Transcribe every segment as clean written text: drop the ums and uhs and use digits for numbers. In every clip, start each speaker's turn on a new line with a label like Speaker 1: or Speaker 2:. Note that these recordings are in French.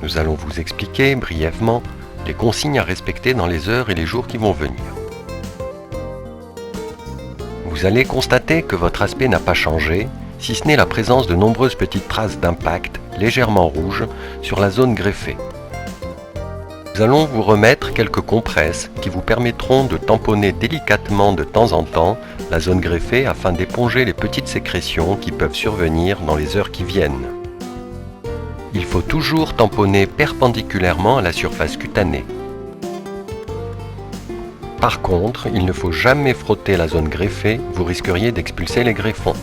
Speaker 1: Nous allons vous expliquer brièvement les consignes à respecter dans les heures et les jours qui vont venir. Vous allez constater que votre aspect n'a pas changé, si ce n'est la présence de nombreuses petites traces d'impact légèrement rouges sur la zone greffée. Nous allons vous remettre quelques compresses qui vous permettront de tamponner délicatement de temps en temps la zone greffée afin d'éponger les petites sécrétions qui peuvent survenir dans les heures qui viennent. Il faut toujours tamponner perpendiculairement à la surface cutanée. Par contre, il ne faut jamais frotter la zone greffée, vous risqueriez d'expulser les greffons.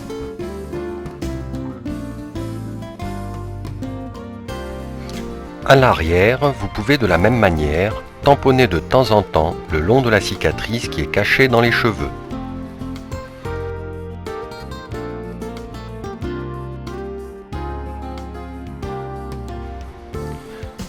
Speaker 1: À l'arrière, vous pouvez de la même manière tamponner de temps en temps le long de la cicatrice qui est cachée dans les cheveux.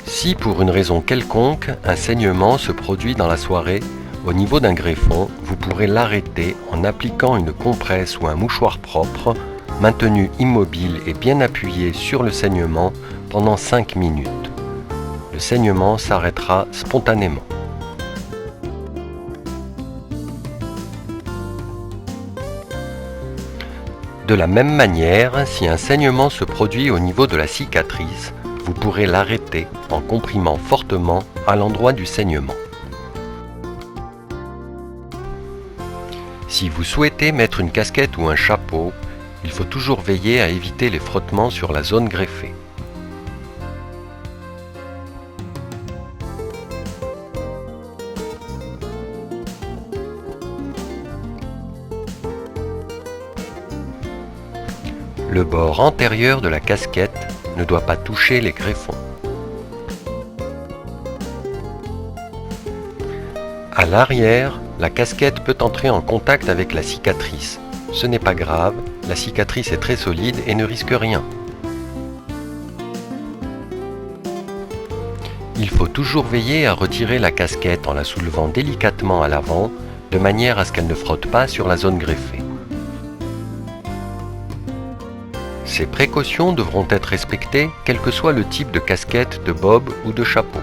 Speaker 1: Si pour une raison quelconque, un saignement se produit dans la soirée au niveau d'un greffon, vous pourrez l'arrêter en appliquant une compresse ou un mouchoir propre, maintenu immobile et bien appuyé sur le saignement pendant 5 minutes. Le saignement s'arrêtera spontanément. De la même manière, si un saignement se produit au niveau de la cicatrice, vous pourrez l'arrêter en comprimant fortement à l'endroit du saignement. Si vous souhaitez mettre une casquette ou un chapeau, il faut toujours veiller à éviter les frottements sur la zone greffée. Le bord antérieur de la casquette ne doit pas toucher les greffons. À l'arrière, la casquette peut entrer en contact avec la cicatrice. Ce n'est pas grave, la cicatrice est très solide et ne risque rien. Il faut toujours veiller à retirer la casquette en la soulevant délicatement à l'avant, de manière à ce qu'elle ne frotte pas sur la zone greffée. Ces précautions devront être respectées quel que soit le type de casquette, de bob ou de chapeau.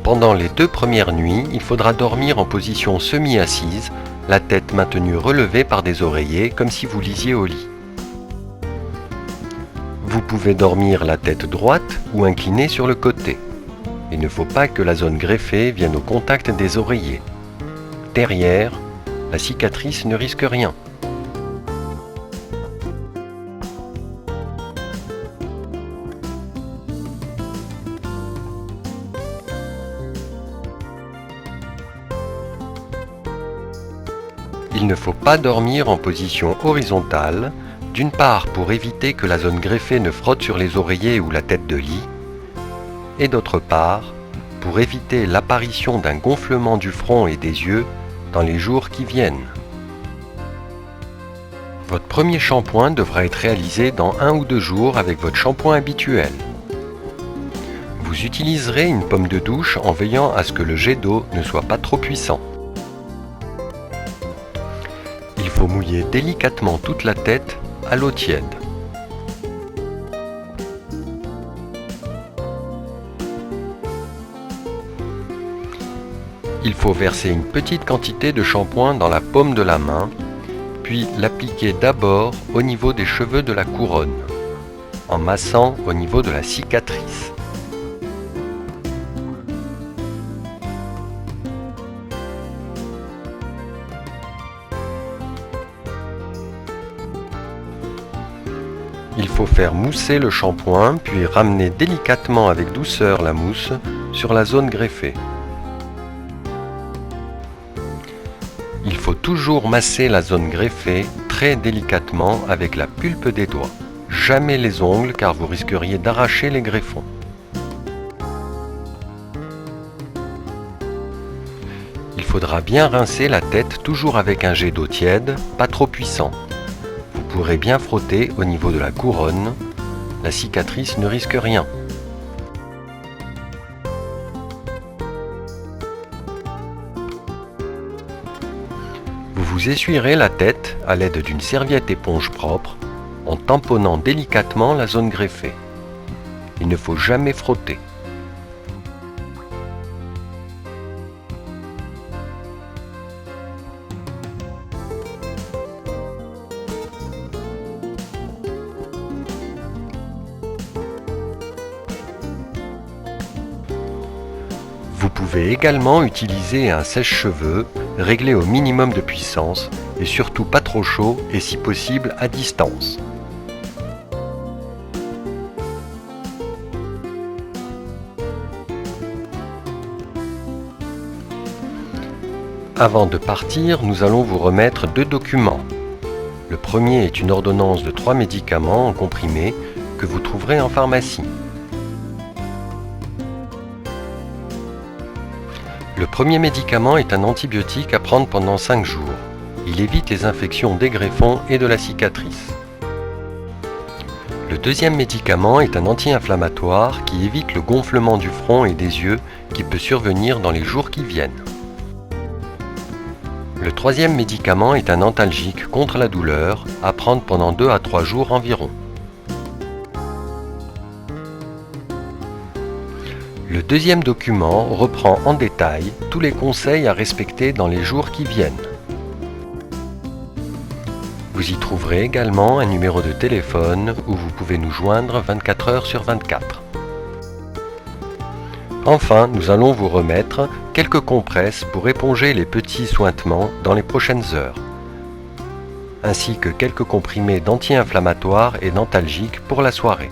Speaker 1: Pendant les 2 premières nuits, il faudra dormir en position semi-assise, la tête maintenue relevée par des oreillers comme si vous lisiez au lit. Vous pouvez dormir la tête droite ou inclinée sur le côté. Il ne faut pas que la zone greffée vienne au contact des oreillers. Derrière, la cicatrice ne risque rien. Il ne faut pas dormir en position horizontale, d'une part pour éviter que la zone greffée ne frotte sur les oreillers ou la tête de lit, et d'autre part pour éviter l'apparition d'un gonflement du front et des yeux dans les jours qui viennent. Votre premier shampoing devra être réalisé dans 1 ou 2 jours avec votre shampoing habituel. Vous utiliserez une pomme de douche en veillant à ce que le jet d'eau ne soit pas trop puissant. Il faut mouiller délicatement toute la tête à l'eau tiède. Il faut verser une petite quantité de shampoing dans la paume de la main, puis l'appliquer d'abord au niveau des cheveux de la couronne, en massant au niveau de la cicatrice. Il faut faire mousser le shampoing, puis ramener délicatement avec douceur la mousse sur la zone greffée. Il faut toujours masser la zone greffée très délicatement avec la pulpe des doigts. Jamais les ongles car vous risqueriez d'arracher les greffons. Il faudra bien rincer la tête toujours avec un jet d'eau tiède, pas trop puissant. Vous pourrez bien frotter au niveau de la couronne, la cicatrice ne risque rien. Vous vous essuierez la tête à l'aide d'une serviette éponge propre, en tamponnant délicatement la zone greffée. Il ne faut jamais frotter. Vous pouvez également utiliser un sèche-cheveux réglé au minimum de puissance et surtout pas trop chaud et si possible à distance. Avant de partir, nous allons vous remettre 2 documents. Le premier est une ordonnance de 3 médicaments en comprimés que vous trouverez en pharmacie. Le premier médicament est un antibiotique à prendre pendant 5 jours. Il évite les infections des greffons et de la cicatrice. Le deuxième médicament est un anti-inflammatoire qui évite le gonflement du front et des yeux qui peut survenir dans les jours qui viennent. Le troisième médicament est un antalgique contre la douleur à prendre pendant 2 à 3 jours environ. Le deuxième document reprend en détail tous les conseils à respecter dans les jours qui viennent. Vous y trouverez également un numéro de téléphone où vous pouvez nous joindre 24 heures sur 24. Enfin, nous allons vous remettre quelques compresses pour éponger les petits suintements dans les prochaines heures, ainsi que quelques comprimés d'anti-inflammatoires et d'antalgiques pour la soirée.